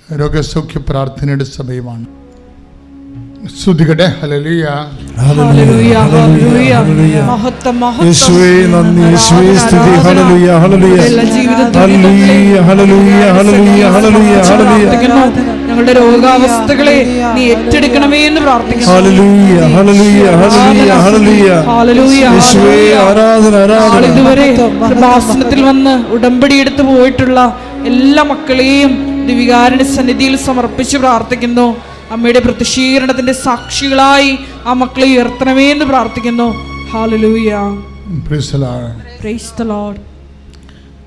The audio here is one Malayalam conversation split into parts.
രോഗസൗഖ്യ പ്രാർത്ഥനയുടെ സമയമാണ്. സ്തുതിക്കട്ടെ. ഹല്ലേലൂയ, ഹല്ലേലൂയ, ഹല്ലേലൂയ. മഹത്വം, മഹത്വം. യേശുവേ നന്ദി, യേശുവേ സ്തുതി. ഹല്ലേലൂയ, ഹല്ലേലൂയ, ഹല്ലേലൂയ, ഹല്ലേലൂയ, ഹല്ലേലൂയ, ഹല്ലേലൂയ, ഹല്ലേലൂയ. ഞങ്ങളുടെ രോഗാവസ്ഥകളെ നീ ഏറ്റെടുക്കണമേ എന്ന് പ്രാർത്ഥിക്കുന്നു. ഹല്ലേലൂയ, ഹല്ലേലൂയ, ഹല്ലേലൂയ, ഹല്ലേലൂയ, ഹല്ലേലൂയ. യേശുവേ ആരാധന, ആരാധന. ഇതുവരെ കൃപാസനത്തിൽ വന്ന് ഉടമ്പടി എടുത്തു പോയിട്ടുള്ള എല്ലാ മക്കളെയും ദിവികാരുടെ സന്നിധിയിൽ സമർപ്പിച്ച് പ്രാർത്ഥിക്കുന്നു. അമ്മയുടെ പ്രത്യക്ഷീകരണത്തിന്റെ സാക്ഷികളായി ആ മക്കളെ ഉയർത്തണമേ എന്ന് പ്രാർത്ഥിക്കുന്നു. Hallelujah, praise the Lord. Praise the Lord.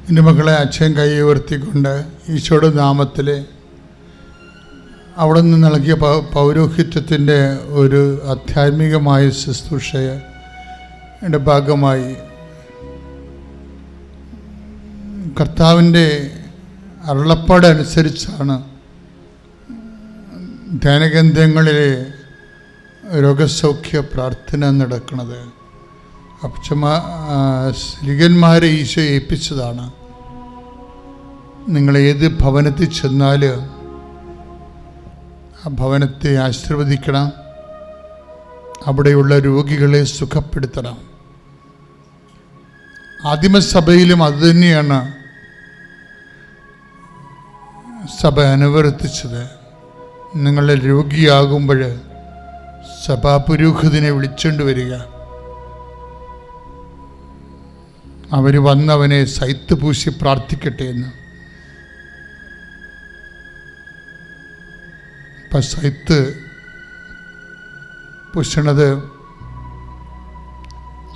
എൻ്റെ മക്കളെ അച്ഛൻ കൈ ഉയർത്തിക്കൊണ്ട് ഈശോയുടെ നാമത്തിൽ അവിടെ നിന്ന് നൽകിയ പൗരോഹിത്യത്തിൻ്റെ ഒരു ആധ്യാത്മികമായ ശുശ്രൂഷയുടെ ഭാഗമായി കർത്താവിൻ്റെ അരുളപ്പാടനുസരിച്ചാണ് ധ്യാനകേന്ദ്രങ്ങളിലെ രോഗസൗഖ്യ പ്രാർത്ഥന നടക്കുന്നത്. സ്ത്രീകന്മാരെ ഈശോ ഏൽപ്പിച്ചതാണ്. നിങ്ങൾ ഏത് ഭവനത്തിൽ ചെന്നാൽ ആ ഭവനത്തെ ആശീർവദിക്കണം, അവിടെയുള്ള രോഗികളെ സുഖപ്പെടുത്തണം. ആദിമസഭയിലും അതുതന്നെയാണ് സഭ അനുവർത്തിച്ചത്. നിങ്ങളുടെ രോഗിയാകുമ്പോൾ സഭാപുരോഹിതനെ വിളിച്ചുകൊണ്ട് വരിക. അവർ വന്നവനെ സൈത്ത് പൂശി പ്രാർത്ഥിക്കട്ടെ എന്ന്. ഇപ്പം സൈത്ത് പൂശണത്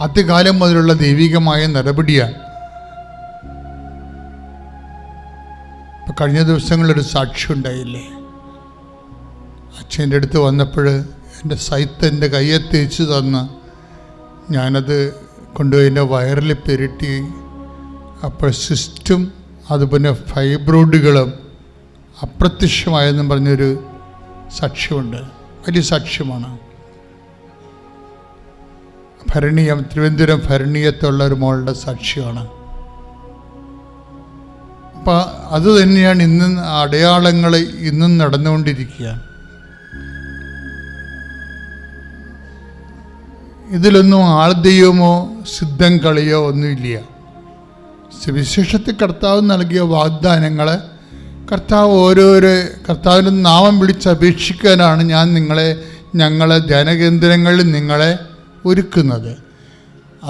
ആദ്യകാലം മുതലുള്ള ദൈവികമായ നടപടിയാണ്. ഇപ്പം കഴിഞ്ഞ ദിവസങ്ങളിലൊരു സാക്ഷ്യം ഉണ്ടായില്ലേ? അച്ഛൻ്റെ അടുത്ത് വന്നപ്പോൾ എൻ്റെ സൈത്ത് എൻ്റെ കയ്യെ തേച്ച് തന്ന് ഞാനത് കൊണ്ടുപോയി എൻ്റെ വയറിൽ പെരട്ടി. അപ്പോൾ സിസ്റ്റും അതുപോലെ ഫൈബ്രോയിഡുകളും അപ്രത്യക്ഷമായെന്നും പറഞ്ഞൊരു സാക്ഷ്യമുണ്ട്. വലിയ സാക്ഷ്യമാണ്. ഭരണീയം, തിരുവനന്തപുരം ഭരണീയത്തുള്ള ഒരു മോളുടെ സാക്ഷ്യമാണ്. അപ്പം അത് തന്നെയാണ് ഇന്ന് അടയാളങ്ങൾ ഇന്നും നടന്നുകൊണ്ടിരിക്കുക. ഇതിലൊന്നും ആൾദൈവമോ സിദ്ധം കളിയോ ഒന്നുമില്ല. സുവിശേഷത്തിൽ കർത്താവ് നൽകിയ വാഗ്ദാനങ്ങൾ കർത്താവിൻ്റെ നാമം വിളിച്ചപേക്ഷിക്കാനാണ് ഞങ്ങളെ ധ്യാനകേന്ദ്രങ്ങളിൽ നിങ്ങളെ ഒരുക്കുന്നത്.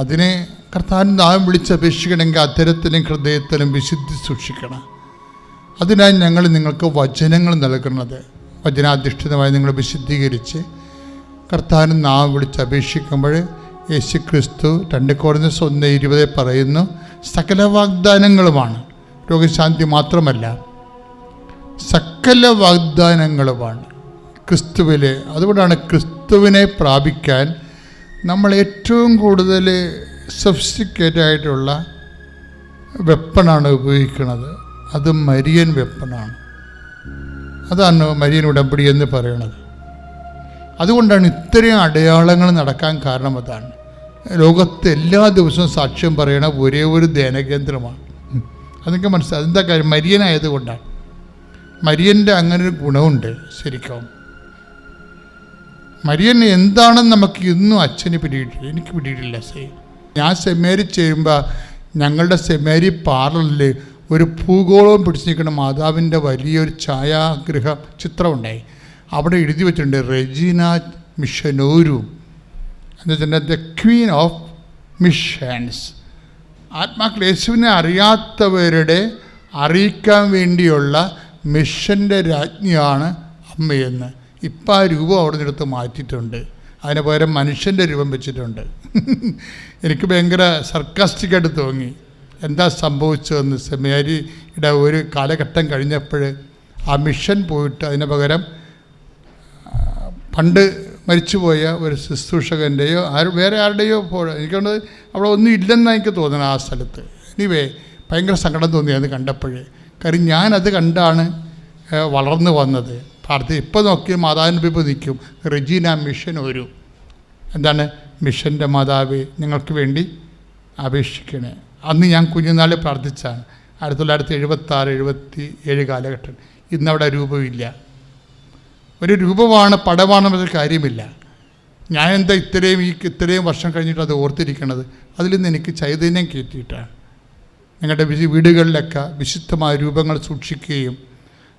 അതിനെ കർത്താവിൻ്റെ നാമം വിളിച്ചപേക്ഷിക്കണമെങ്കിൽ അത്തരത്തിലും ഹൃദയത്തിലും വിശുദ്ധി സൂക്ഷിക്കണം. അതിനായി ഞങ്ങൾ നിങ്ങൾക്ക് വചനങ്ങൾ നൽകുന്നത്. വചനാധിഷ്ഠിതമായി നിങ്ങൾ വിശുദ്ധീകരിച്ച് കർത്താവിന് നാമം വിളിച്ച് അപേക്ഷിക്കുമ്പോൾ യേശു ക്രിസ്തു 2 കൊരിന്ത്യർ 1:20 പറയുന്നു, സകല വാഗ്ദാനങ്ങളുമാണ്, രോഗശാന്തി മാത്രമല്ല, സകല വാഗ്ദാനങ്ങളുമാണ് ക്രിസ്തുവിൽ. അതുകൊണ്ടാണ് ക്രിസ്തുവിനെ പ്രാപിക്കാൻ നമ്മൾ ഏറ്റവും കൂടുതൽ സൊഫിസ്റ്റിക്കേറ്റഡായിട്ടുള്ള വെപ്പണാണ് ഉപയോഗിക്കുന്നത്. അത് മരിയൻ വെപ്പണാണ്. അതാണ് മരിയൻ ഉടമ്പടി എന്ന് പറയുന്നത്. അതുകൊണ്ടാണ് ഇത്രയും അടയാളങ്ങൾ നടക്കാൻ കാരണം. അതാണ് ലോകത്ത് എല്ലാ ദിവസവും സാക്ഷ്യം പറയണ ഒരേ ഒരു ധ്യാനകേന്ദ്രമാണ്. അതൊക്കെ മനസ്സിലായി. എന്താ കാര്യം? മരിയനായതുകൊണ്ടാണ്. മരിയൻ്റെ അങ്ങനൊരു ഗുണമുണ്ട്. ശരിക്കും മരിയൻ എന്താണെന്ന് നമുക്ക് ഇന്നും അച്ഛന് പിടിയിട്ടില്ല, എനിക്ക് പിടിയിട്ടില്ല. ഞാൻ സെമിനാരി ചെയ്യുമ്പോൾ ഞങ്ങളുടെ സെമിനാരി പാർലറിൽ ഒരു ഭൂഗോളവും പിടിച്ചു നിൽക്കുന്ന മാതാവിൻ്റെ വലിയൊരു ഛായാഗ്രഹ ചിത്രമുണ്ടായി. അവിടെ എഴുതി വെച്ചിട്ടുണ്ട് റെജീന മിഷനോരും എന്ന് വെച്ചിട്ടുണ്ടെങ്കിൽ ദ ക്വീൻ ഓഫ് മിഷൻസ്. ആത്മാക്കൾ യേശുവിനെ അറിയാത്തവരുടെ അറിയിക്കാൻ വേണ്ടിയുള്ള മിഷൻ്റെ രാജ്ഞിയാണ് അമ്മയെന്ന്. ഇപ്പം ആ രൂപം അവിടെ നിന്നെടുത്ത് മാറ്റിയിട്ടുണ്ട്. അതിന് പകരം മനുഷ്യൻ്റെ രൂപം വെച്ചിട്ടുണ്ട്. എനിക്ക് ഭയങ്കര സർക്കാസ്റ്റിക്കായിട്ട് തോന്നി. എന്താ സംഭവിച്ചതെന്ന്. സെമിനാരിയുടെ ഒരു കാലഘട്ടം കഴിഞ്ഞപ്പോൾ ആ മിഷൻ പോയിട്ട് അതിന് പകരം പണ്ട് മരിച്ചുപോയ ഒരു ശുശ്രൂഷകൻ്റെയോ വേറെ ആരുടെയോ എനിക്കൊണ്ട് അവിടെ ഒന്നും ഇല്ലെന്നാണ് എനിക്ക് തോന്നുന്നത് ആ സ്ഥലത്ത്. എനിവേ ഭയങ്കര സങ്കടം തോന്നിയത് കണ്ടപ്പോഴേ. കാര്യം ഞാനത് കണ്ടാണ് വളർന്നു വന്നത്. ഇപ്പോൾ നോക്കി മാതാവിൻ്റെ മുൻപിൽ നിൽക്കും റെജീന മിഷൻ ഒരു എന്താണ് മിഷൻ്റെ മാതാവ് ഞങ്ങൾക്ക് വേണ്ടി അപേക്ഷിക്കണേ. അന്ന് ഞാൻ കുഞ്ഞുനാളിൽ പ്രാർത്ഥിച്ചാണ്. 1976-77 കാലഘട്ടം. ഇന്നവിടെ രൂപമില്ല. ഒരു രൂപമാണ്, പടമാണെന്നൊരു കാര്യമില്ല. ഞാൻ എന്താ ഇത്രയും വർഷം കഴിഞ്ഞിട്ട് അത് ഓർത്തിരിക്കണത്? അതിൽ നിന്ന് എനിക്ക് ചൈതന്യം കയറ്റിയിട്ടാണ്. നിങ്ങളുടെ വീടുകളിലൊക്കെ വിശുദ്ധമായ രൂപങ്ങൾ സൂക്ഷിക്കുകയും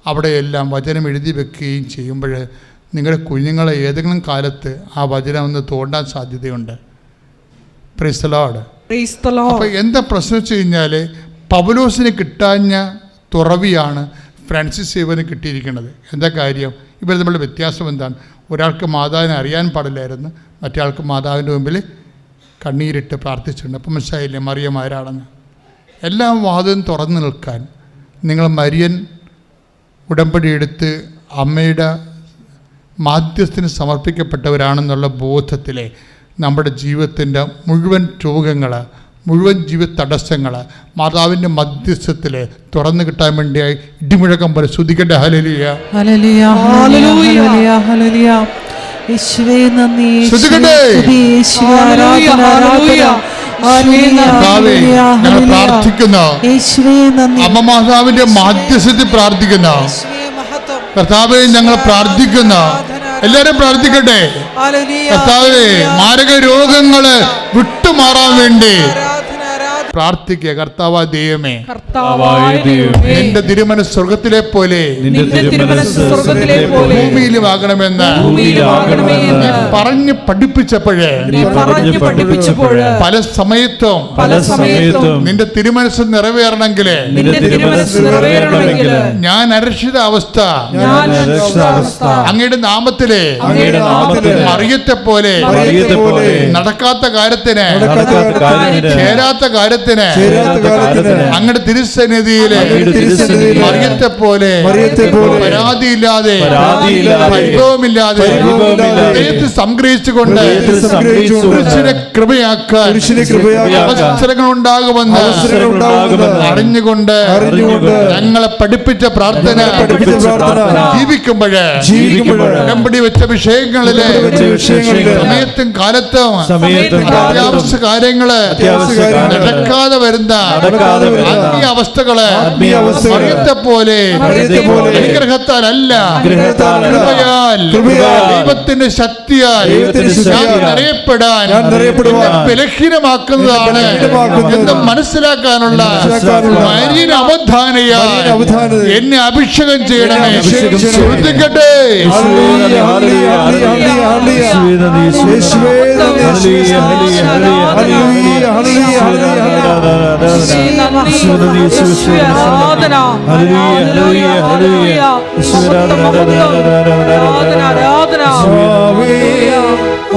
അവിടെയെല്ലാം വചനം എഴുതി വെക്കുകയും ചെയ്യുമ്പോൾ നിങ്ങളുടെ കുഞ്ഞുങ്ങളെ ഏതെങ്കിലും കാലത്ത് ആ വചനം ഒന്ന് തോണ്ടാൻ സാധ്യതയുണ്ട്. Praise the Lord. അപ്പോൾ എന്താ പ്രശ്നം വെച്ച് കഴിഞ്ഞാൽ, പൗലോസിന് കിട്ടാഞ്ഞ തുറവിയാണ് ഫ്രാൻസിസ് സേവന് കിട്ടിയിരിക്കുന്നത്. എന്താ കാര്യം? ഇവർ തമ്മിലുള്ള വ്യത്യാസം എന്താണ്? ഒരാൾക്ക് മാതാവിനെ അറിയാൻ പാടില്ലായിരുന്നു, മറ്റേ ആൾക്ക് മാതാവിൻ്റെ മുമ്പിൽ കണ്ണീരിട്ട് പ്രാർത്ഥിച്ചിട്ടുണ്ട്. അപ്പം മനസ്സിലായില്ലേ മറിയം ആരാണെന്ന്? എല്ലാ വാതിലും തുറന്നു നിൽക്കാൻ നിങ്ങൾ മരിയൻ ഉടമ്പടി എടുത്ത് അമ്മയുടെ മാധ്യസ്ഥന് സമർപ്പിക്കപ്പെട്ടവരാണെന്നുള്ള ബോധത്തിലെ നമ്മുടെ ജീവിതത്തിൻ്റെ മുഴുവൻ രോഗങ്ങൾ, മുഴുവൻ ജീവിത തടസ്സങ്ങൾ മാതാവിൻ്റെ മധ്യസ്ഥത്തിൽ തുറന്നു കിട്ടാൻ വേണ്ടിയായി ഇടിമുഴക്കം പോലെ ശ്രുതിക്കട്ടെ. ഹല്ലേലൂയ, ഹല്ലേലൂയ, ഹല്ലേലൂയ, ഹല്ലേലൂയ. യേശുവേ നന്ദി, ശ്രുതിക്കട്ടെ. യേശുവേ ആരാധന, ആരാധന. ഞങ്ങൾ പ്രാർത്ഥിക്കുന്നു, യേശുവേ നന്ദി. അമ്മ മാതാവിൻ്റെ മാധ്യസ്ഥത്തിൽ പ്രാർത്ഥിക്കുന്നു. കർത്താവേ ഞങ്ങൾ പ്രാർത്ഥിക്കുന്നു, എല്ലാവരും പ്രാർത്ഥിക്കട്ടെ. കർത്താവേ മാരക രോഗങ്ങള് വിട്ടുമാറാൻ വേണ്ടി പ്രാർത്ഥിക്കുക. കർത്താവായ ദൈവമേ, നിന്റെ തിരുമനസ്സ് സ്വർഗത്തിലെ പോലെ ഭൂമിയിലും ആകണമെന്ന് പറഞ്ഞു പഠിപ്പിച്ചപ്പോഴേ പല സമയത്തും നിന്റെ തിരുമനസ്സ് നിറവേറണമെങ്കിൽ ഞാൻ അരക്ഷിത അവസ്ഥ അങ്ങയുടെ നാമത്തിലെ മറിയത്തെ പോലെ നടക്കാത്ത കാര്യത്തിന് ചേരാത്ത കാര്യത്തിന് അങ്ങയുടെ തിരുസന്നിധിയിലെ മറിയത്തെ പോലെ പരാതിയില്ലാതെ പരിഭവമില്ലാതെ ഹൃദയത്തിൽ സംഗ്രഹിച്ചുകൊണ്ട് പുരുഷനെ കൃപയാക്കാൻ അവസരങ്ങൾ ഉണ്ടാകുമെന്ന് അറിഞ്ഞുകൊണ്ട് ഞങ്ങളെ പഠിപ്പിച്ച പ്രാർത്ഥന ജീവിക്കുമ്പോഴേ ഉടമ്പടി വെച്ച വിഷയങ്ങളിലെ സമയത്തും കാലത്തും അത്യാവശ്യ കാര്യങ്ങള് നടക്കാതെ വരുന്ന ആത്മീയ അവസ്ഥകള് മറിയത്തെ പോലെ അനുഗ്രഹത്താലല്ല, ദൈവത്തിന്റെ ശക്തിയാൽ അറിയപ്പെടാൻ ബലഹീനമാക്കുന്നതാണ് എന്ന് മനസ്സിലാക്കാനുള്ള മരിയൻ അവധാനയാൽ എന്നെ അഭിഷേകം ചെയ്യണമേ. ശ്രദ്ധിക്കട്ടെ.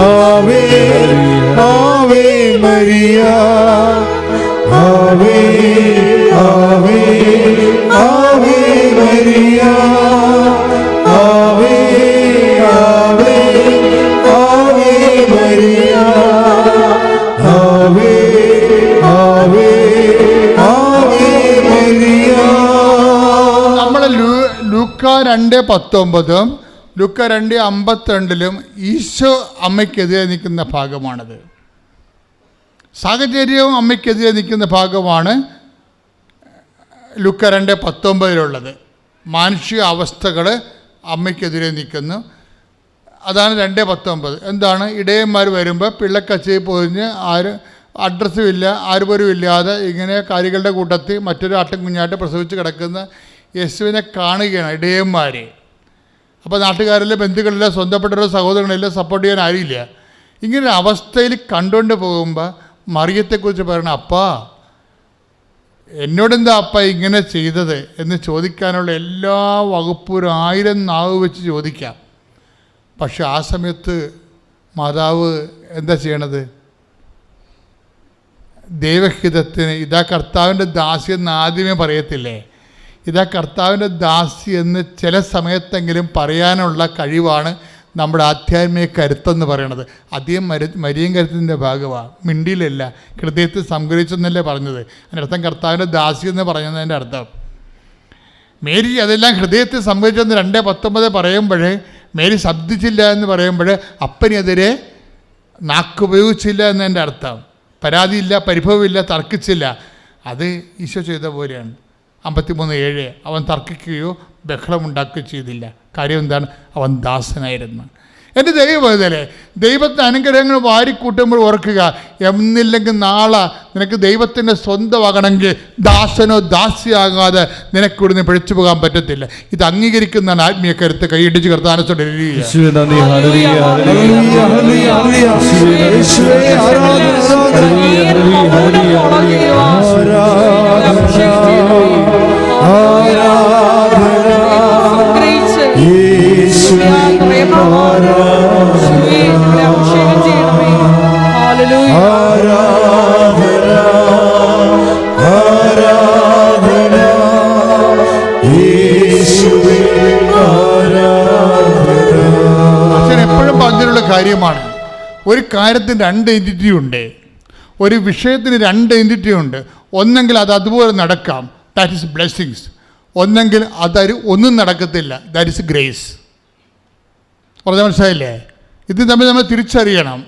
ആവേ ആവേ മരിയ, ആവേ ആവേ ആവേ മരിയ, ആവേ ആവേ ആവേ മരിയ, ആവേ ആവേ ആവേ മരിയ. നമ്മൾ ലൂക്ക 2:19 ലൂക്ക 2:52 ഈശോ അമ്മയ്ക്കെതിരെ നിൽക്കുന്ന ഭാഗമാണത്. സാഹചര്യവും അമ്മയ്ക്കെതിരെ നിൽക്കുന്ന ഭാഗമാണ് ലൂക്ക 2:19 മാനുഷിക അവസ്ഥകൾ അമ്മയ്ക്കെതിരെ നിൽക്കുന്നു. അതാണ് 2:19. എന്താണ്? ഇടയന്മാർ വരുമ്പോൾ പിള്ളക്കച്ചയിൽ പൊതിഞ്ഞ് അഡ്രസ്സും ഇല്ല, ആരുപോലും ഇല്ലാതെ ഇങ്ങനെ കാര്യങ്ങളുടെ കൂട്ടത്തിൽ മറ്റൊരു ആട്ടും കുഞ്ഞായിട്ട് പ്രസവിച്ച് കിടക്കുന്ന യേശുവിനെ കാണുകയാണ് ഇടയന്മാർ. അപ്പോൾ നാട്ടുകാരിലെ ബന്ധുക്കളില്ല, സ്വന്തപ്പെട്ടവരുടെ സഹോദരങ്ങളില്ല, സപ്പോർട്ട് ചെയ്യാൻ ആരുമില്ല. ഇങ്ങനൊരു അവസ്ഥയിൽ കണ്ടുകൊണ്ട് പോകുമ്പോൾ മറിയത്തെക്കുറിച്ച് പറയണം, അപ്പാ എന്നോടെന്താ അപ്പ ഇങ്ങനെ ചെയ്തത് എന്ന് ചോദിക്കാനുള്ള എല്ലാ വകുപ്പും 1000 നാവ് വെച്ച് ചോദിക്കാം. പക്ഷെ ആ സമയത്ത് മാതാവ് എന്താ ചെയ്യണത്? ദൈവഹിതത്തിന് ഇതാ കർത്താവിൻ്റെ ദാസി എന്ന് ആദ്യമേ പറയത്തില്ലേ? ഇതാ കർത്താവിൻ്റെ ദാസി എന്ന് ചില സമയത്തെങ്കിലും പറയാനുള്ള കഴിവാണ് നമ്മുടെ ആധ്യാത്മിക കരുത്തെന്ന് പറയണത്. അധികം മരിയൻ കരുത്തിൻ്റെ ഭാഗമാണ്. മിണ്ടിയിലല്ല, ഹൃദയത്തിൽ സംഗ്രഹിച്ചെന്നല്ലേ പറഞ്ഞത്. അതിൻ്റെ അർത്ഥം കർത്താവിൻ്റെ ദാസി എന്ന് പറയുന്നതിൻ്റെ അർത്ഥം മേരി അതെല്ലാം ഹൃദയത്തിൽ സംഗ്രഹിച്ചെന്ന് 2:19 പറയുമ്പോഴേ മേരി ശബ്ദിച്ചില്ല എന്ന് പറയുമ്പോൾ അപ്പനെതിരെ നാക്കുപയോഗിച്ചില്ല എന്നതിൻ്റെ അർത്ഥം. പരാതിയില്ല, പരിഭവമില്ല, തർക്കിച്ചില്ല. അത് ഈശോ ചെയ്ത പോലെയാണ്. 53:7 അവൻ തർക്കിക്കുകയോ ബഹളമുണ്ടാക്കുകയോ ചെയ്തില്ല. കാര്യം എന്താണ്? അവൻ ദാസനായിരുന്നു. എൻ്റെ ദൈവത്തിലെ ദൈവത്തിൻ്റെ അനുഗ്രഹങ്ങൾ വാരിക്കൂട്ടുമ്പോൾ ഓർക്കുക, എന്നില്ലെങ്കിൽ നാളെ നിനക്ക് ദൈവത്തിൻ്റെ സ്വന്തമാകണമെങ്കിൽ ദാസനോ ദാസിയാകാതെ നിനക്ക് ഇവിടുന്ന് പിഴച്ചു പോകാൻ പറ്റത്തില്ല. ഇത് അംഗീകരിക്കുന്നതാണ് ആത്മീയ കരുത്ത്. കൈയിടിച്ച് കർത്താനത്തോടെ എപ്പോഴും പറഞ്ഞിട്ടുള്ള കാര്യമാണ്. ഒരു കാര്യത്തിന് 2 എൻറ്റിറ്റി ഉണ്ട്, ഒരു വിഷയത്തിന് 2 എൻറ്റിറ്റി ഉണ്ട്. ഒന്നെങ്കിൽ അത് അതുപോലെ നടക്കാം, ദാറ്റ് ഈസ് ബ്ലെസ്സിങ്സ്. ഒന്നെങ്കിൽ ഒന്നും നടക്കത്തില്ല, ദാറ്റ് ഈസ് ഗ്രേസ്. പറഞ്ഞ മനസ്സിലായില്ലേ? ഇത് നമ്മൾ തിരിച്ചറിയണം.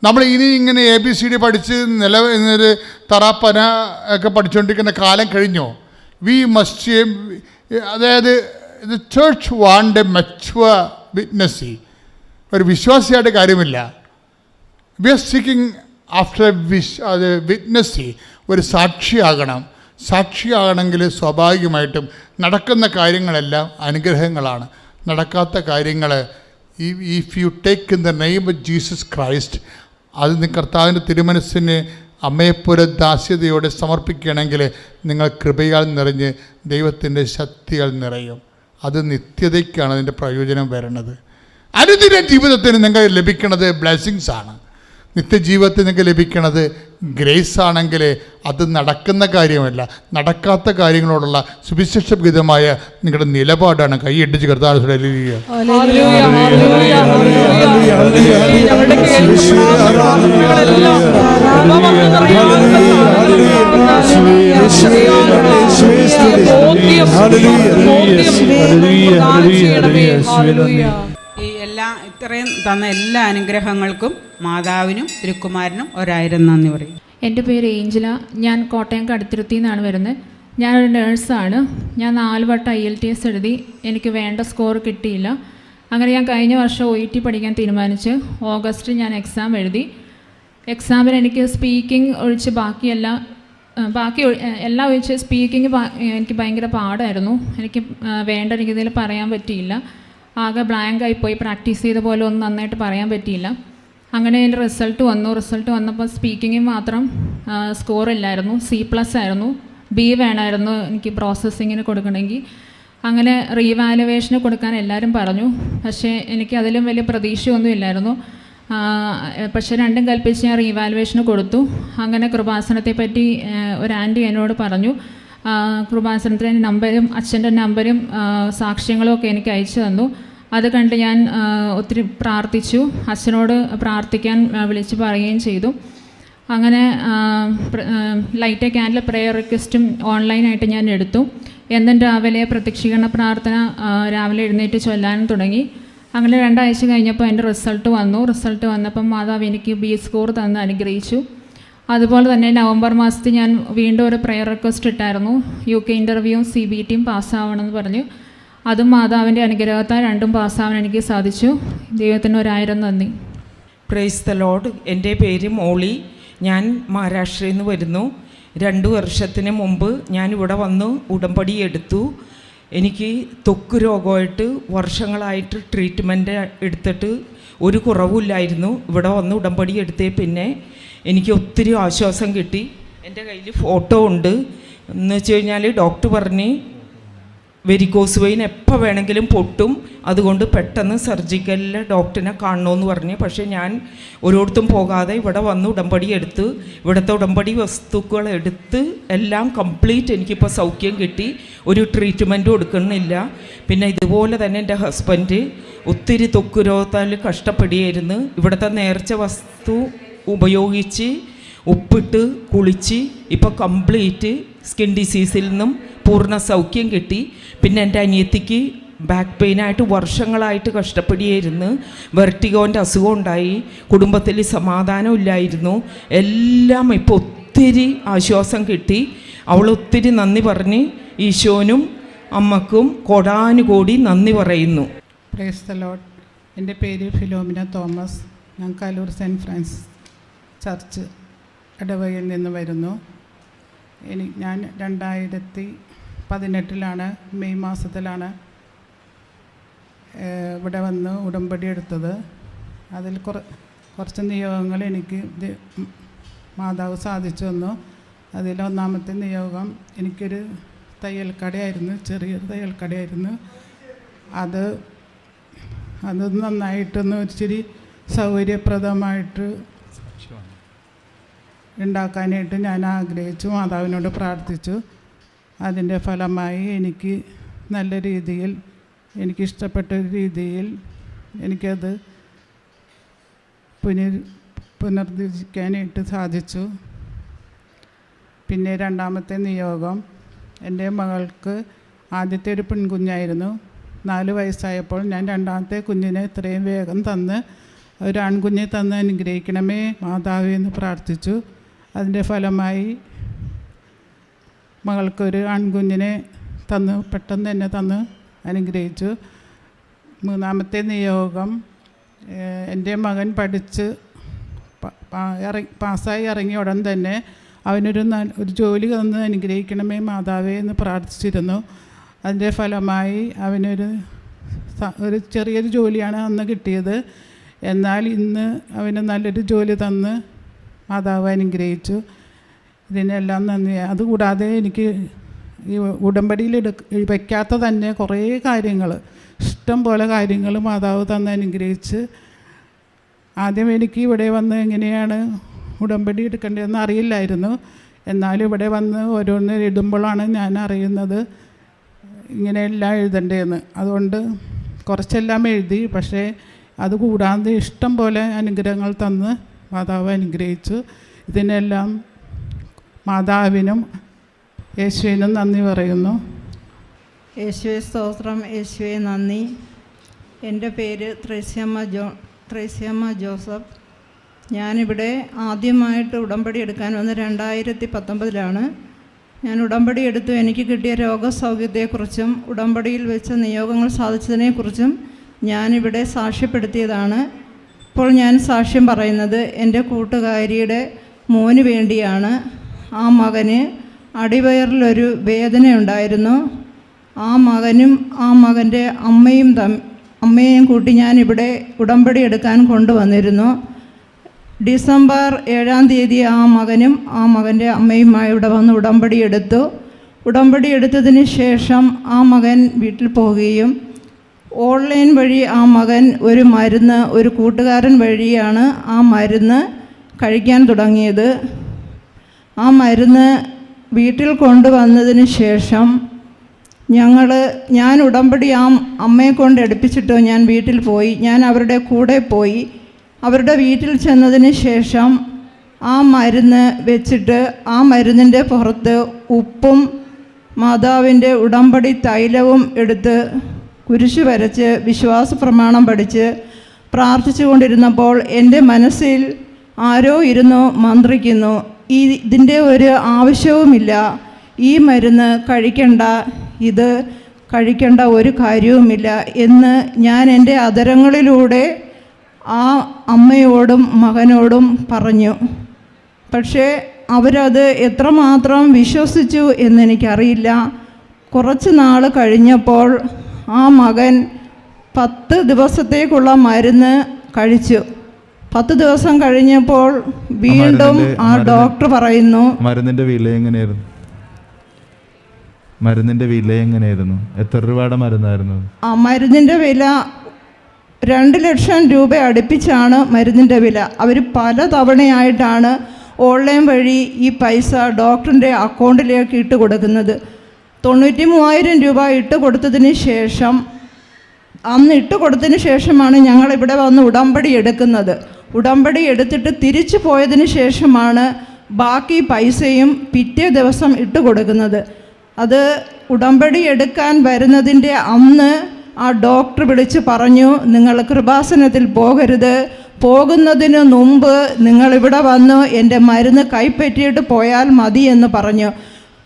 നമ്മൾ ഇങ്ങനെ ABCD പഠിച്ച് എന്നൊരു തറാപ്പന ഒക്കെ പഠിച്ചുകൊണ്ടിരിക്കുന്ന കാലം കഴിഞ്ഞോ? വി മസ്റ്റ്, അതായത് the church want a mature witness. ഒരു വിശ്വാസിയായിട്ട് കാര്യമില്ല. We are seeking after witness. ഒരു സാക്ഷിയാകണം. സാക്ഷിയാകണമെങ്കിൽ സ്വാഭാവികമായിട്ടും നടക്കുന്ന കാര്യങ്ങളെല്ലാം അനുഗ്രഹങ്ങളാണ്. നടക്കാത്ത കാര്യങ്ങൾ, if you take in the name of Jesus Christ, അത് കർത്താവിൻ്റെ തിരുമനസ്സിന് അമ്മയെപ്പോലെ ദാസ്യതയോടെ സമർപ്പിക്കുകയാണെങ്കിൽ നിങ്ങൾ കൃപയാൽ നിറഞ്ഞ് ദൈവത്തിൻ്റെ ശക്തിയാൽ നിറയും. അത് നിത്യതയ്ക്കാണ് അതിൻ്റെ പ്രയോജനം വരുന്നത്. അനുദിന ജീവിതത്തിന് നിങ്ങൾക്ക് ലഭിക്കുന്നത് ബ്ലെസ്സിങ്സ് ആണ്. നിത്യജീവിതത്തിൽ നിങ്ങൾക്ക് ലഭിക്കുന്നത് ഗ്രേസ് ആണെങ്കിൽ അത് നടക്കുന്ന കാര്യമല്ല, നടക്കാത്ത കാര്യങ്ങളോടുള്ള സുവിശേഷഗീതമായ നിങ്ങളുടെ നിലപാടാണ്. കൈയിടിച്ച് കർത്താവ് ഇത്രയും തന്ന എല്ലാ അനുഗ്രഹങ്ങൾക്കും മാതാവിനും തിരുക്കുമാരനും 1000 നന്ദി പറയും. എൻ്റെ പേര് ഏഞ്ചല. ഞാൻ കോട്ടയം കടുത്തുരുത്തിയിൽ നിന്നാണ് വരുന്നത്. ഞാനൊരു നേഴ്സാണ്. ഞാൻ 4 വട്ടം IELTS എഴുതി. എനിക്ക് വേണ്ട സ്കോർ കിട്ടിയില്ല. അങ്ങനെ ഞാൻ കഴിഞ്ഞ വർഷം OET പഠിക്കാൻ തീരുമാനിച്ച് ഓഗസ്റ്റിൽ ഞാൻ എക്സാം എഴുതി. എക്സാമിന് എനിക്ക് സ്പീക്കിംഗ് ഒഴിച്ച് ബാക്കി എല്ലാം ഒഴിച്ച് സ്പീക്കിംഗ് എനിക്ക് ഭയങ്കര പാടായിരുന്നു. എനിക്ക് വേണ്ട രീതിയിൽ പറയാൻ പറ്റിയില്ല. ആകെ ബ്ലാങ്കായിപ്പോയി. പ്രാക്ടീസ് ചെയ്ത പോലെ ഒന്നും നന്നായിട്ട് പറയാൻ പറ്റിയില്ല. അങ്ങനെ എൻ്റെ റിസൾട്ട് വന്നപ്പോൾ സ്പീക്കിങ്ങിന് മാത്രം സ്കോറില്ലായിരുന്നു. C+ ആയിരുന്നു. B വേണമായിരുന്നു എനിക്ക് പ്രോസസ്സിങ്ങിന് കൊടുക്കണമെങ്കിൽ. അങ്ങനെ റീവാലുവേഷന് കൊടുക്കാൻ എല്ലാവരും പറഞ്ഞു. പക്ഷേ എനിക്ക് അതിലും വലിയ പ്രതീക്ഷയൊന്നും ഇല്ലായിരുന്നു. പക്ഷേ രണ്ടും കൽപ്പിച്ച് ഞാൻ റീവാലുവേഷന് കൊടുത്തു. അങ്ങനെ കൃപാസനത്തെ പറ്റി ഒരു ആൻറ്റി എന്നോട് പറഞ്ഞു. കൃപാസനത്തിൻ്റെ നമ്പരും അച്ഛൻ്റെ നമ്പരും സാക്ഷ്യങ്ങളും ഒക്കെ എനിക്ക് അയച്ചു തന്നു. അത് കണ്ട് ഞാൻ ഒത്തിരി പ്രാർത്ഥിച്ചു. അച്ഛനോട് പ്രാർത്ഥിക്കാൻ വിളിച്ച് പറയുകയും ചെയ്തു. അങ്ങനെ ലൈറ്റ് എ ക്യാൻഡിൽ പ്രെയർ റിക്വസ്റ്റും ഓൺലൈനായിട്ട് ഞാൻ എടുത്തു. എന്നും രാവിലെ പ്രത്യക്ഷീകരണ പ്രാർത്ഥന രാവിലെ എഴുന്നേറ്റ് ചൊല്ലാനും തുടങ്ങി. അങ്ങനെ 2 ആഴ്ച കഴിഞ്ഞപ്പോൾ എൻ്റെ റിസൾട്ട് വന്നപ്പം മാതാവ് എനിക്ക് B സ്കോർ തന്ന് അനുഗ്രഹിച്ചു. അതുപോലെ തന്നെ നവംബർ മാസത്തിൽ ഞാൻ വീണ്ടും ഒരു പ്രെയർ റിക്വസ്റ്റ് ഇട്ടായിരുന്നു. UK ഇൻ്റർവ്യൂവും CBTയും പാസ്സാവണമെന്ന് പറഞ്ഞു. അതും മാതാവിൻ്റെ അനുഗ്രഹത്താൽ 2ഉം പാസ്സാവാൻ എനിക്ക് സാധിച്ചു. ദൈവത്തിന് 1000 നന്ദി. Praise the Lord. എൻ്റെ പേര് മോളി. ഞാൻ മഹാരാഷ്ട്രയിൽ നിന്ന് വരുന്നു. 2 വർഷത്തിന് മുമ്പ് ഞാൻ ഇവിടെ വന്ന് ഉടമ്പടി എടുത്തു. എനിക്ക് ത്വക്ക് രോഗമായിട്ട് വർഷങ്ങളായിട്ട് ട്രീറ്റ്മെൻറ്റ് എടുത്തിട്ട് ഒരു കുറവുമില്ലായിരുന്നു. ഇവിടെ വന്ന് ഉടമ്പടി എടുത്തേ പിന്നെ എനിക്ക് ഒത്തിരി ആശ്വാസം കിട്ടി. എൻ്റെ കയ്യിൽ ഫോട്ടോ ഉണ്ട്. എന്ന് വെച്ച് കഴിഞ്ഞാൽ ഡോക്ടർ പറഞ്ഞ് വെരിക്കോസ് വെയിൻ എപ്പോൾ വേണമെങ്കിലും പൊട്ടും, അതുകൊണ്ട് പെട്ടെന്ന് സർജിക്കലിലെ ഡോക്ടറിനെ കാണണമെന്ന് പറഞ്ഞ്. പക്ഷേ ഞാൻ ഒരിടത്തും പോകാതെ ഇവിടെ വന്ന് ഉടമ്പടി എടുത്ത് ഇവിടുത്തെ ഉടമ്പടി വസ്തുക്കൾ എടുത്ത് എല്ലാം കംപ്ലീറ്റ് എനിക്കിപ്പോൾ സൗഖ്യം കിട്ടി. ഒരു ട്രീറ്റ്മെൻറ്റും കൊടുക്കണില്ല. പിന്നെ ഇതുപോലെ തന്നെ എൻ്റെ ഹസ്ബൻഡ് ഒത്തിരി ത്വക്ക് രോഗത്താൽ കഷ്ടപ്പെടുകയായിരുന്നു. ഇവിടുത്തെ നേർച്ച വസ്തു ഉപയോഗിച്ച് ഉപ്പിട്ട് കുളിച്ച് ഇപ്പോൾ കംപ്ലീറ്റ് സ്കിൻ ഡിസീസിൽ നിന്നും പൂർണ്ണ സൗഖ്യം കിട്ടി. പിന്നെ എൻ്റെ അനിയത്തിക്ക് ബാക്ക് പെയിനായിട്ട് വർഷങ്ങളായിട്ട് കഷ്ടപ്പെടുകയായിരുന്നു. വെർട്ടിഗോൻ്റെ അസുഖം ഉണ്ടായി. കുടുംബത്തിൽ സമാധാനമില്ലായിരുന്നു. എല്ലാം ഇപ്പോൾ ഒത്തിരി ആശ്വാസം കിട്ടി. അവൾ ഒത്തിരി നന്ദി പറഞ്ഞ് ഈശോനും അമ്മക്കും കോടാനുകോടി നന്ദി പറയുന്നു. Praise the Lord. എൻ്റെ പേര് ഫിലോമിന തോമസ്. ഞാൻ കലൂർ സെൻറ്റ് ഫ്രാൻസിസ് ചർച്ച് ഇടവകയിൽ നിന്ന് വരുന്നു. ഞാൻ 2018 മെയ് മാസത്തിലാണ് ഇവിടെ വന്ന് ഉടമ്പടി എടുത്തത്. അതിൽ കുറച്ച് നിയോഗങ്ങൾ എനിക്ക് മാതാവ് സാധിച്ചു തന്നു. അതിലൊന്നാമത്തെ നിയോഗം, എനിക്കൊരു തയ്യൽക്കടയായിരുന്നു, ചെറിയൊരു തയ്യൽക്കടയായിരുന്നു. അത് നന്നായിട്ടൊന്ന് ഇച്ചിരി സൗകര്യപ്രദമായിട്ട് ഉണ്ടാക്കാനായിട്ട് ഞാൻ ആഗ്രഹിച്ചു, മാതാവിനോട് പ്രാർത്ഥിച്ചു. അതിൻ്റെ ഫലമായി എനിക്ക് നല്ല രീതിയിൽ, എനിക്കിഷ്ടപ്പെട്ട രീതിയിൽ എനിക്കത് പുനർദിക്കാനായിട്ട് സാധിച്ചു. പിന്നെ രണ്ടാമത്തെ നിയോഗം, എൻ്റെ മകൾക്ക് ആദ്യത്തെ ഒരു പെൺകുഞ്ഞായിരുന്നു. 4 വയസ്സായപ്പോൾ ഞാൻ രണ്ടാമത്തെ കുഞ്ഞിനെ ഇത്രയും വേഗം തന്ന് ഒരു ആൺകുഞ്ഞെ തന്ന് അനുഗ്രഹിക്കണമേ മാതാവേ എന്ന് പ്രാർത്ഥിച്ചു. അതിൻ്റെ ഫലമായി മകൾക്കൊരു ആൺകുഞ്ഞിനെ പെട്ടെന്ന് തന്നെ തന്ന് അനുഗ്രഹിച്ചു. മൂന്നാമത്തെ നിയോഗം, എൻ്റെ മകൻ പഠിച്ച് പാസ്സായി ഇറങ്ങിയ ഉടൻ തന്നെ അവനൊരു ജോലി തന്ന് അനുഗ്രഹിക്കണമേ മാതാവേ എന്ന് പ്രാർത്ഥിച്ചിരുന്നു. അതിൻ്റെ ഫലമായി അവനൊരു ചെറിയൊരു ജോലിയാണ് അന്ന് കിട്ടിയത്. എന്നാൽ ഇന്ന് അവന് നല്ലൊരു ജോലി തന്ന് മാതാവ് അനുഗ്രഹിച്ചു. ഇതിനെല്ലാം നന്ദി. അതുകൂടാതെ എനിക്ക് ഈ ഉടമ്പടിയിൽ വയ്ക്കാത്ത തന്നെ കുറേ കാര്യങ്ങൾ, ഇഷ്ടം പോലെ കാര്യങ്ങൾ മാതാവ് തന്ന് അനുഗ്രഹിച്ച്. ആദ്യം എനിക്ക് ഇവിടെ വന്ന് എങ്ങനെയാണ് ഉടമ്പടി എടുക്കേണ്ടതെന്ന് അറിയില്ലായിരുന്നു. എന്നാലും ഇവിടെ വന്ന് ഓരോന്ന് ഇടുമ്പോഴാണ് ഞാൻ അറിയുന്നത് ഇങ്ങനെയെല്ലാം എഴുതണ്ടേന്ന്. അതുകൊണ്ട് കുറച്ചെല്ലാം എഴുതി. പക്ഷേ അതുകൂടാതെ ഇഷ്ടം പോലെ അനുഗ്രഹങ്ങൾ തന്ന് മാതാവ് അനുഗ്രഹിച്ചു. ഇതിനെല്ലാം മാതാവിനും യേശുവിനും നന്ദി പറയുന്നു. യേശുവെ സ്തോത്രം, യേശുവെ നന്ദി. എൻ്റെ പേര് ത്രേസ്യമ്മ ജോസഫ്. ഞാനിവിടെ ആദ്യമായിട്ട് ഉടമ്പടി എടുക്കാൻ വന്ന് 2019 ഞാൻ ഉടമ്പടി എടുത്തു. എനിക്ക് കിട്ടിയ രോഗസൗഖ്യത്തെക്കുറിച്ചും ഉടമ്പടിയിൽ വെച്ച നിയോഗങ്ങൾ സാധിച്ചതിനെക്കുറിച്ചും ഞാനിവിടെ സാക്ഷ്യപ്പെടുത്തിയതാണ്. ഇപ്പോൾ ഞാൻ സാക്ഷ്യം പറയുന്നത് എൻ്റെ കൂട്ടുകാരിയുടെ മോന് വേണ്ടിയാണ്. ആ മകന് അടിവയറിലൊരു വേദനയുണ്ടായിരുന്നു. ആ മകനും ആ മകൻ്റെ അമ്മയും കൂട്ടി ഞാനിവിടെ ഉടമ്പടി എടുക്കാൻ കൊണ്ടുവന്നിരുന്നു. ഡിസംബർ 7-ാം തീയതി ആ മകനും ആ മകൻ്റെ അമ്മയുമായി ഇവിടെ വന്ന് ഉടമ്പടി എടുത്തു. ഉടമ്പടി എടുത്തതിന് ശേഷം ആ മകൻ വീട്ടിൽ പോവുകയും ഓൺലൈൻ വഴി ആ മകൻ ഒരു കൂട്ടുകാരൻ വഴിയാണ് ആ മരുന്ന് കഴിക്കാൻ തുടങ്ങിയത്. ആ മരുന്ന് വീട്ടിൽ കൊണ്ടുവന്നതിന് ശേഷം ഞാൻ ഉടമ്പടി ആ അമ്മയെ കൊണ്ട് എടുപ്പിച്ചിട്ട് ഞാൻ വീട്ടിൽ പോയി. ഞാൻ അവരുടെ കൂടെ പോയി. അവരുടെ വീട്ടിൽ ചെന്നതിന് ശേഷം ആ മരുന്ന് വെച്ചിട്ട് ആ മരുന്നിൻ്റെ പുറത്ത് ഉപ്പും മാതാവിൻ്റെ ഉടമ്പടി തൈലവും എടുത്ത് കുരിശ് വരച്ച് വിശ്വാസ പ്രമാണം പഠിച്ച് പ്രാർത്ഥിച്ചു കൊണ്ടിരുന്നപ്പോൾ എൻ്റെ മനസ്സിൽ ആരോ ഇരുന്നു മന്ത്രിക്കുന്നു, ഇതിൻ്റെ ഒരു ആവശ്യവുമില്ല, ഈ മരുന്ന് ഇത് കഴിക്കേണ്ട ഒരു കാര്യവുമില്ല എന്ന് ഞാൻ എൻ്റെ അധരങ്ങളിലൂടെ ആ അമ്മയോടും മകനോടും പറഞ്ഞു. പക്ഷേ അവരത് എത്രമാത്രം വിശ്വസിച്ചു എന്നെനിക്കറിയില്ല. കുറച്ച് നാൾ കഴിഞ്ഞപ്പോൾ ആ മകൻ 10 ദിവസത്തേക്കുള്ള മരുന്ന് കഴിച്ചു. 10 ദിവസം കഴിഞ്ഞപ്പോൾ വീണ്ടും ആ ഡോക്ടർ പറയുന്നു, മരുന്നിന്റെ വില എങ്ങനെയായിരുന്നു? എത്ര രൂപയുടെ മരുന്നായിരുന്നു? ആ മരുന്നിൻ്റെ വില 2 ലക്ഷം രൂപ അടുപ്പിച്ചാണ് മരുന്നിൻ്റെ വില. അവർ പല തവണയായിട്ടാണ് ഓൺലൈൻ വഴി ഈ പൈസ ഡോക്ടറിൻ്റെ അക്കൗണ്ടിലേക്ക് ഇട്ട് കൊടുക്കുന്നത്. 93,000 രൂപ ഇട്ട് കൊടുത്തതിന് ശേഷം, അന്ന് ഇട്ട് കൊടുത്തതിന് ശേഷമാണ് ഞങ്ങളിവിടെ വന്ന് ഉടമ്പടി എടുക്കുന്നത്. ഉടമ്പടി എടുത്തിട്ട് തിരിച്ചു പോയതിന് ശേഷമാണ് ബാക്കി പൈസയും പിറ്റേ ദിവസം ഇട്ട് കൊടുക്കുന്നത്. അത് ഉടമ്പടി എടുക്കാൻ വരുന്നതിൻ്റെ അന്ന് ആ ഡോക്ടർ വിളിച്ച് പറഞ്ഞു, നിങ്ങൾ കൃപാസനത്തിൽ പോകരുത്, പോകുന്നതിന് മുമ്പ് നിങ്ങളിവിടെ വന്ന് എൻ്റെ മരുന്ന് കൈപ്പറ്റിയിട്ട് പോയാൽ മതി എന്ന് പറഞ്ഞു.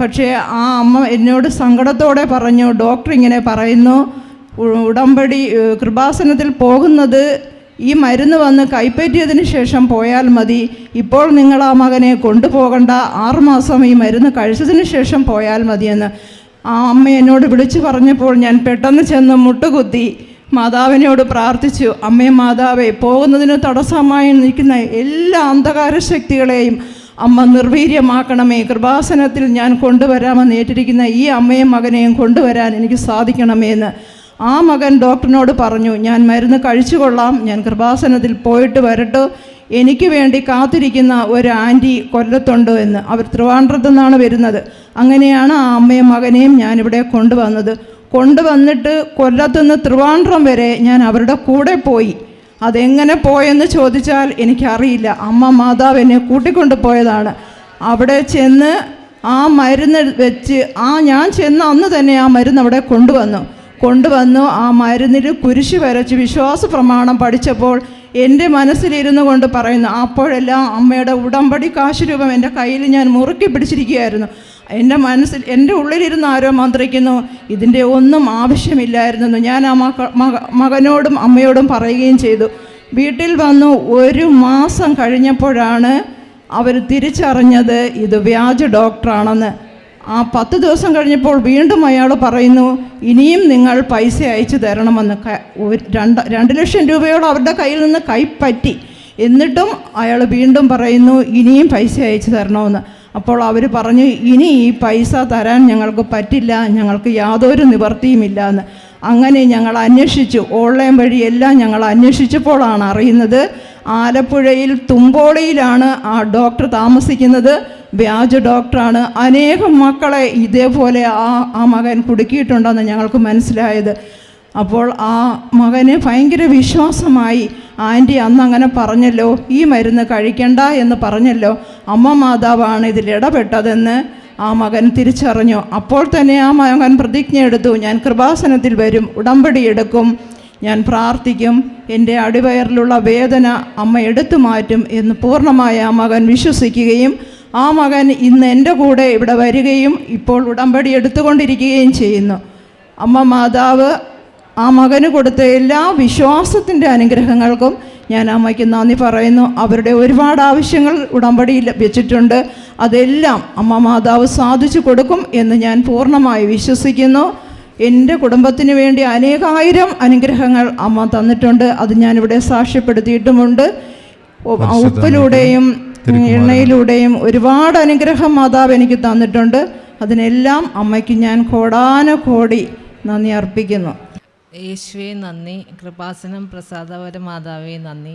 പക്ഷേ ആ അമ്മ എന്നോട് സങ്കടത്തോടെ പറഞ്ഞു, ഡോക്ടർ ഇങ്ങനെ പറയുന്നു, ഉടമ്പടി കൃപാസനത്തിൽ പോകുന്നത് ഈ മരുന്ന് വന്ന് കൈപ്പറ്റിയതിന് ശേഷം പോയാൽ മതി. ഇപ്പോൾ നിങ്ങൾ ആ മകനെ കൊണ്ടുപോകണ്ട, 6 മാസം ഈ മരുന്ന് കഴിച്ചതിന് ശേഷം പോയാൽ മതിയെന്ന് ആ അമ്മ എന്നോട് വിളിച്ചു പറഞ്ഞപ്പോൾ ഞാൻ പെട്ടെന്ന് ചെന്ന് മുട്ടുകുത്തി മാതാവിനോട് പ്രാർത്ഥിച്ചു. അമ്മേ മാതാവേ, പോകുന്നതിന് തടസ്സമായി നിൽക്കുന്ന എല്ലാ അന്ധകാര ശക്തികളെയും അമ്മ നിർവീര്യമാക്കണമേ. കൃപാസനത്തിൽ ഞാൻ കൊണ്ടുവരാമെന്ന് ഏറ്റിരിക്കുന്ന ഈ അമ്മയും മകനെയും കൊണ്ടുവരാൻ എനിക്ക് സാധിക്കണമേ എന്ന് ആ മകൻ ഡോക്ടറിനോട് പറഞ്ഞു, ഞാൻ മരുന്ന് കഴിച്ചുകൊള്ളാം, ഞാൻ കൃപാസനത്തിൽ പോയിട്ട് വരട്ടെ, എനിക്ക് വേണ്ടി കാത്തിരിക്കുന്ന ഒരു ആൻറ്റി കൊല്ലത്തുണ്ട് എന്ന്. അവർ ട്രിവാൻഡ്രത്തു നിന്നാണ് വരുന്നത്. അങ്ങനെയാണ് ആ അമ്മയും മകനെയും ഞാനിവിടെ കൊണ്ടുവന്നിട്ട് കൊല്ലത്തുനിന്ന് ട്രിവാൻഡ്രം വരെ ഞാൻ അവരുടെ കൂടെ പോയി. അതെങ്ങനെ പോയെന്ന് ചോദിച്ചാൽ എനിക്കറിയില്ല. അമ്മ മാതാവ് എന്നെ കൂട്ടിക്കൊണ്ടു പോയതാണ്. അവിടെ ചെന്ന് ആ മരുന്ന് വെച്ച് ഞാൻ ചെന്ന അന്ന് തന്നെ ആ മരുന്ന് അവിടെ കൊണ്ടുവന്നു ആ മരുന്നിൽ കുരിശ് വരച്ച് വിശ്വാസ പ്രമാണം പഠിച്ചപ്പോൾ എൻ്റെ മനസ്സിലിരുന്നു കൊണ്ട് പറയുന്നു, അപ്പോഴെല്ലാം അമ്മയുടെ ഉടമ്പടി കാശ് രൂപം എൻ്റെ കയ്യിൽ ഞാൻ മുറുക്കി പിടിച്ചിരിക്കുകയായിരുന്നു. എൻ്റെ ഉള്ളിലിരുന്ന് ആരോ മന്ത്രിക്കുന്നു, ഇതിൻ്റെ ഒന്നും ആവശ്യമില്ലായിരുന്നു. ഞാൻ ആ മകനോടും അമ്മയോടും പറയുകയും ചെയ്തു. വീട്ടിൽ വന്നു 1 മാസം കഴിഞ്ഞപ്പോഴാണ് അവർ തിരിച്ചറിഞ്ഞത് ഇത് വ്യാജ ഡോക്ടറാണെന്ന്. ആ 10 ദിവസം കഴിഞ്ഞപ്പോൾ വീണ്ടും അയാൾ പറയുന്നു, ഇനിയും നിങ്ങൾ പൈസ അയച്ചു തരണമെന്ന്. 2 ലക്ഷം രൂപയോളം അവരുടെ കയ്യിൽ നിന്ന് കൈപ്പറ്റി. എന്നിട്ടും അയാൾ വീണ്ടും പറയുന്നു, ഇനിയും പൈസ അയച്ചു തരണമെന്ന്. അപ്പോൾ അവർ പറഞ്ഞു, ഇനി ഈ പൈസ തരാൻ ഞങ്ങൾക്ക് പറ്റില്ല, ഞങ്ങൾക്ക് യാതൊരു നിവർത്തിയുമില്ല എന്ന്. അങ്ങനെ ഞങ്ങൾ അന്വേഷിച്ചു, ഓൺലൈൻ വഴിയെല്ലാം ഞങ്ങൾ അന്വേഷിച്ചപ്പോഴാണ് അറിയുന്നത് ആലപ്പുഴയിൽ തുമ്പോളിയിലാണ് ആ ഡോക്ടർ താമസിക്കുന്നത്. വ്യാജ ഡോക്ടറാണ്. അനേകം മക്കളെ ഇതേപോലെ ആ മകൻ കുടുക്കിയിട്ടുണ്ടെന്ന് ഞങ്ങൾക്ക് മനസ്സിലായത്. അപ്പോൾ ആ മകന് ഭയങ്കര വിശ്വാസമായി. ആൻറ്റി അന്ന് അങ്ങനെ പറഞ്ഞല്ലോ, ഈ മരുന്ന് കഴിക്കണ്ട എന്ന് പറഞ്ഞല്ലോ, അമ്മ മാതാവാണ് ഇതിൽ ഇടപെട്ടതെന്ന് ആ മകൻ തിരിച്ചറിഞ്ഞു. അപ്പോൾ തന്നെ ആ മകൻ പ്രതിജ്ഞ എടുത്തു, ഞാൻ കൃപാസനത്തിൽ വരും, ഉടമ്പടി എടുക്കും, ഞാൻ പ്രാർത്ഥിക്കും, എൻ്റെ അടിവയറിലുള്ള വേദന അമ്മ എടുത്തു മാറ്റും എന്ന് പൂർണ്ണമായ ആ മകൻ വിശ്വസിക്കുകയും ആ മകൻ ഇന്ന് എൻ്റെ കൂടെ ഇവിടെ വരികയും ഇപ്പോൾ ഉടമ്പടി എടുത്തുകൊണ്ടിരിക്കുകയും ചെയ്യുന്നു. അമ്മ മാതാവ് ആ മകന് കൊടുത്ത എല്ലാ വിശ്വാസത്തിൻ്റെ അനുഗ്രഹങ്ങൾക്കും ഞാൻ അമ്മയ്ക്ക് നന്ദി പറയുന്നു. അവരുടെ ഒരുപാട് ആവശ്യങ്ങൾ ഉടമ്പടിയിൽ വെച്ചിട്ടുണ്ട്. അതെല്ലാം അമ്മ മാതാവ് സാധിച്ചു കൊടുക്കും എന്ന് ഞാൻ പൂർണ്ണമായി വിശ്വസിക്കുന്നു. എൻ്റെ കുടുംബത്തിന് വേണ്ടി അനേകായിരം അനുഗ്രഹങ്ങൾ അമ്മ തന്നിട്ടുണ്ട്. അത് ഞാനിവിടെ സാക്ഷ്യപ്പെടുത്തിയിട്ടുമുണ്ട്. ഉപ്പിലൂടെയും എണ്ണയിലൂടെയും ഒരുപാട് അനുഗ്രഹം മാതാവ് എനിക്ക് തന്നിട്ടുണ്ട്. അതിനെല്ലാം അമ്മയ്ക്ക് ഞാൻ കോടാനകോടി നന്ദി അർപ്പിക്കുന്നു. യേശുവേ നന്ദി. കൃപാസനം പ്രസാദപര മാതാവേ നന്ദി.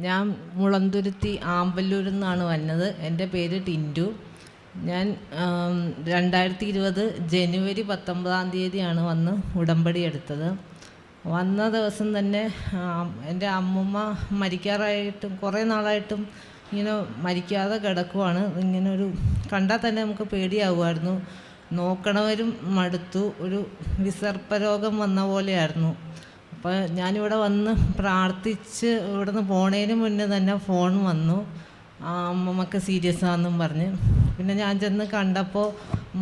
ഞാൻ മുളന്തുരുത്തി ആമ്പല്ലൂരിൽ നിന്നാണ് വന്നത്. എൻ്റെ പേര് ടിൻറ്റു. ഞാൻ 2020 ജനുവരി 19 വന്ന് ഉടമ്പടി എടുത്തത്. വന്ന ദിവസം തന്നെ എൻ്റെ അമ്മൂമ്മ മരിക്കാറായിട്ടും കുറേ നാളായിട്ടും ഇങ്ങനെ മരിക്കാതെ കിടക്കുവാണ്. ഇങ്ങനെ ഒരു കണ്ടാൽ തന്നെ നമുക്ക് പേടിയാവുമായിരുന്നു. നോക്കണവരും മടുത്തു. ഒരു വിസർപ്പരോഗം വന്ന പോലെയായിരുന്നു. അപ്പോൾ ഞാനിവിടെ വന്ന് പ്രാർത്ഥിച്ച് ഇവിടുന്ന് പോണതിന് മുന്നേ തന്നെ ഫോൺ വന്നു, അമ്മമ്മക്ക് സീരിയസ് ആണെന്നും പറഞ്ഞ്. പിന്നെ ഞാൻ ചെന്ന് കണ്ടപ്പോൾ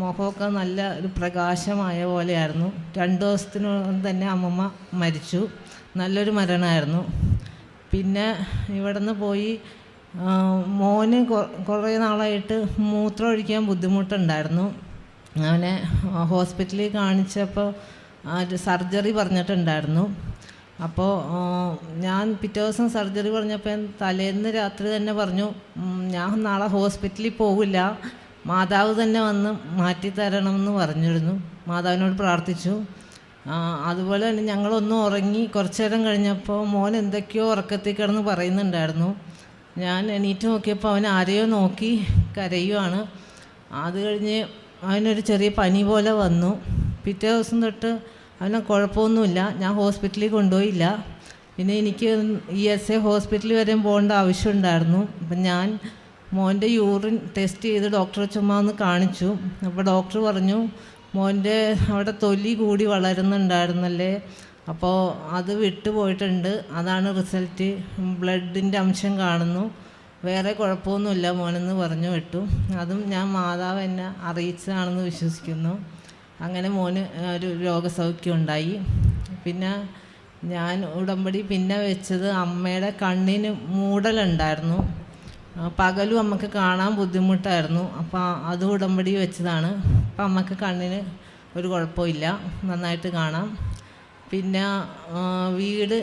മുഖമൊക്കെ നല്ല ഒരു പ്രകാശമായ പോലെയായിരുന്നു. 2 ദിവസത്തിനകം തന്നെ അമ്മമ്മ മരിച്ചു. നല്ലൊരു മരണമായിരുന്നു. പിന്നെ ഇവിടുന്ന് പോയി മോന് കുറേ നാളായിട്ട് മൂത്രം ഒഴിക്കാൻ ബുദ്ധിമുട്ടുണ്ടായിരുന്നു. അവനെ ഹോസ്പിറ്റലിൽ കാണിച്ചപ്പോൾ സർജറി പറഞ്ഞിട്ടുണ്ടായിരുന്നു. അപ്പോൾ ഞാൻ പിറ്റേ ദിവസം സർജറി പറഞ്ഞപ്പോൾ തലേന്ന് രാത്രി തന്നെ പറഞ്ഞു, ഞാൻ നാളെ ഹോസ്പിറ്റലിൽ പോകില്ല, മാതാവ് തന്നെ വന്ന് മാറ്റിത്തരണമെന്ന് പറഞ്ഞിരുന്നു. മാതാവിനോട് പ്രാർത്ഥിച്ചു. അതുപോലെ തന്നെ ഞങ്ങളൊന്നും ഉറങ്ങി. കുറച്ചു നേരം കഴിഞ്ഞപ്പോൾ മോൻ എന്തൊക്കെയോ ഉറക്കത്തിൽ കിടന്ന് പറയുന്നുണ്ടായിരുന്നു. ഞാൻ എണീറ്റ് നോക്കിയപ്പോൾ അവൻ ആരെയോ നോക്കി കരയുവാണ്. അത് കഴിഞ്ഞ് അവനൊരു ചെറിയ പനി പോലെ വന്നു. പിറ്റേ ദിവസം തൊട്ട് അവന് കുഴപ്പമൊന്നുമില്ല. ഞാൻ ഹോസ്പിറ്റലിൽ കൊണ്ടുപോയില്ല. പിന്നെ എനിക്ക് ESA ഹോസ്പിറ്റലിൽ വരെ പോകേണ്ട ആവശ്യമുണ്ടായിരുന്നു. അപ്പം ഞാൻ മോൻ്റെ യൂറിൻ ടെസ്റ്റ് ചെയ്ത് ഡോക്ടറെ ചുമ്മാ ഒന്ന് കാണിച്ചു. അപ്പോൾ ഡോക്ടർ പറഞ്ഞു, മോൻ്റെ അവിടെ തൊലി കൂടി വളരുന്നുണ്ടായിരുന്നല്ലേ, അപ്പോൾ അത് വിട്ടുപോയിട്ടുണ്ട്, അതാണ് റിസൾട്ട്, ബ്ലഡിൻ്റെ അംശം കാണുന്നു, വേറെ കുഴപ്പമൊന്നുമില്ല മോനെന്ന് പറഞ്ഞു വിട്ടു. അതും ഞാൻ മാതാവ് എന്നെ അറിയിച്ചതാണെന്ന് വിശ്വസിക്കുന്നു. അങ്ങനെ മോന് ഒരു രോഗസൗഖ്യം ഉണ്ടായി. പിന്നെ ഞാൻ ഉടമ്പടി പിന്നെ വെച്ചത് അമ്മയുടെ കണ്ണിന് മൂടലുണ്ടായിരുന്നു. പകലും അമ്മക്ക് കാണാൻ ബുദ്ധിമുട്ടായിരുന്നു. അപ്പോൾ അത് ഉടമ്പടി വെച്ചതാണ്. അപ്പം അമ്മക്ക് കണ്ണിന് ഒരു കുഴപ്പമില്ല, നന്നായിട്ട് കാണാം. പിന്നെ വീട്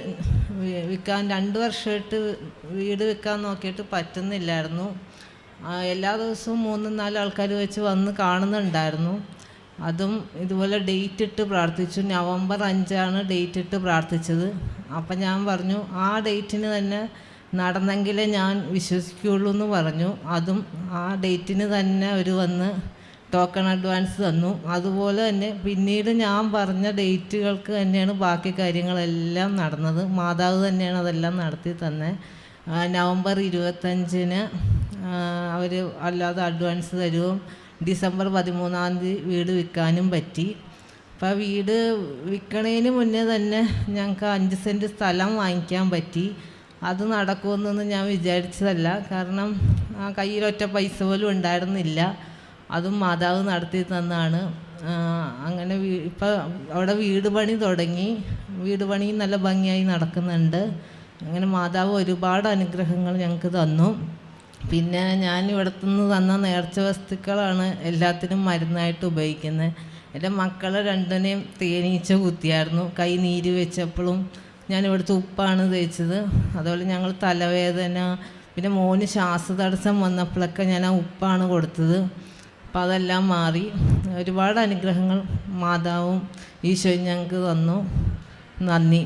വിൽക്കാൻ 2 വർഷമായിട്ട് വീട് വിൽക്കാൻ നോക്കിയിട്ട് പറ്റുന്നില്ലായിരുന്നു. എല്ലാ ദിവസവും 3-4 ആൾക്കാർ വെച്ച് വന്ന് കാണുന്നുണ്ടായിരുന്നു. അതും ഇതുപോലെ ഡേറ്റ് ഇട്ട് പ്രാർത്ഥിച്ചു. നവംബർ 5 ഡേറ്റ് ഇട്ട് പ്രാർത്ഥിച്ചത്. അപ്പം ഞാൻ പറഞ്ഞു ആ ഡേറ്റിന് തന്നെ നടന്നെങ്കിലേ ഞാൻ വിശ്വസിക്കുകയുള്ളൂ എന്ന് പറഞ്ഞു. അതും ആ ഡേറ്റിന് തന്നെ അവർ വന്ന് ടോക്കൺ അഡ്വാൻസ് തന്നു. അതുപോലെ തന്നെ പിന്നീട് ഞാൻ പറഞ്ഞ ഡേറ്റുകൾക്ക് തന്നെയാണ് ബാക്കി കാര്യങ്ങളെല്ലാം നടന്നത്. മാതാവ് തന്നെയാണ് അതെല്ലാം നടത്തി തന്നെ. നവംബർ 25 അവർ അല്ലാതെ അഡ്വാൻസ് തരുകയും ഡിസംബർ 13 വീട് വിൽക്കാനും പറ്റി. അപ്പോൾ വീട് വിൽക്കണതിന് മുന്നേ തന്നെ ഞങ്ങൾക്ക് 5 സെൻറ്റ് സ്ഥലം വാങ്ങിക്കാൻ പറ്റി. അത് നടക്കുമെന്നൊന്നും ഞാൻ വിചാരിച്ചതല്ല. കാരണം കയ്യിലൊറ്റ പൈസ പോലും ഉണ്ടായിരുന്നില്ല. അതും മാതാവ് നടത്തി തന്നാണ്. അങ്ങനെ ഇപ്പം അവിടെ വീട് പണി തുടങ്ങി. വീട് പണി നല്ല ഭംഗിയായി നടക്കുന്നുണ്ട്. അങ്ങനെ മാതാവ് ഒരുപാട് അനുഗ്രഹങ്ങൾ ഞങ്ങൾക്ക് തന്നു. പിന്നെ ഞാൻ ഇവിടുന്ന് തന്ന നേർച്ച വസ്തുക്കളാണ് എല്ലാത്തിനും മരുന്നായിട്ട് ഉപയോഗിക്കുന്നത്. എൻ്റെ മക്കളെ 2നെയും തേനീച്ച കുത്തിയായിരുന്നു. കൈ നീര് വെച്ചപ്പോഴും ഞാൻ ഇവിടുത്തെ ഉപ്പാണ് തേച്ചത്. അതുപോലെ ഞങ്ങൾ തലവേദന, പിന്നെ മോന് ശ്വാസതടസ്സം വന്നപ്പോഴൊക്കെ ഞാൻ ആ ഉപ്പാണ് കൊടുത്തത്. അപ്പോൾ അതെല്ലാം മാറി. ഒരുപാട് അനുഗ്രഹങ്ങൾ മാതാവും ഈശോയും ഞങ്ങൾക്ക് തന്നു. നന്ദി.